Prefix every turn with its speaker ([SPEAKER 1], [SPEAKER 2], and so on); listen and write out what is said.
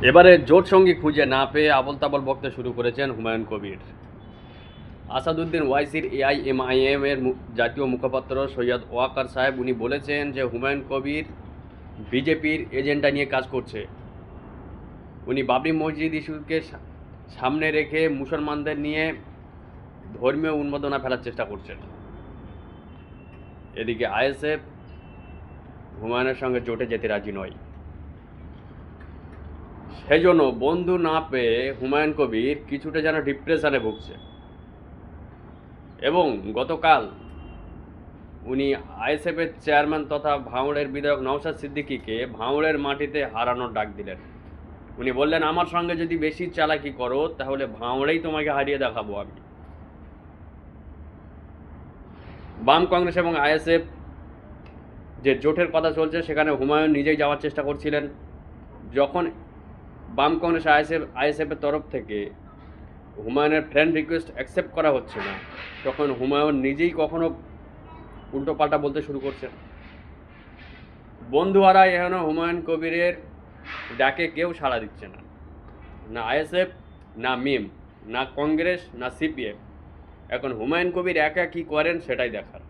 [SPEAKER 1] এবারে জোট সঙ্গী খুঁজে না পেয়ে আবল তাবল বকতে শুরু করেছেন হুমায়ুন কবির। আসাদুদ্দিন ওয়াইসির এআইএমআইএম এর জাতীয় মুখপাত্র সৈয়দ ওয়াকার সাহেব উনি বলেছেন যে হুমায়ুন কবির বিজেপির এজেন্ডা নিয়ে কাজ করছে। উনি বাবরি মসজিদ ইস্যুকে সামনে রেখে মুসলমানদের নিয়ে ধর্মীয় উন্মাদনা ফেলার চেষ্টা করছেন। এদিকে আইএসএফ হুমায়ুনের সঙ্গে জোটে যেতে রাজি নয়। সেজন্য বন্ধু না পেয়ে হুমায়ুন কবির কিছুটা যেন ডিপ্রেশনে ভুগছে এবং গতকাল উনি আইএসএফের চেয়ারম্যান তথা ভাঙড়ের বিধায়ক নওশাদ সিদ্দিকীকে ভাঙড়ের মাটিতে হারানোর ডাক দিলেন। উনি বললেন, আমার সঙ্গে যদি বেশি চালাকি করো তাহলে ভাঙড়েই তোমাকে হারিয়ে দেখাবো আমি। বাম কংগ্রেস এবং আইএসএফ যে জোটের কথা চলছে সেখানে হুমায়ুন নিজেই যাওয়ার চেষ্টা করছিলেন। যখন বাম কংগ্রেস আইএসএফের তরফ থেকে হুমায়ুনের ফ্রেন্ড রিকোয়েস্ট অ্যাকসেপ্ট করা হচ্ছে না, তখন হুমায়ুন নিজেই কখনো উল্টো পাল্টা বলতে শুরু করছেন। বন্ধুহারা এখনো হুমায়ুন কবিরের ডাকে কেউ সাড়া দিচ্ছে না, না আইএসএফ, না মিম, না কংগ্রেস, না সিপিএম। এখন হুমায়ুন কবির একা কী করেন সেটাই দেখার।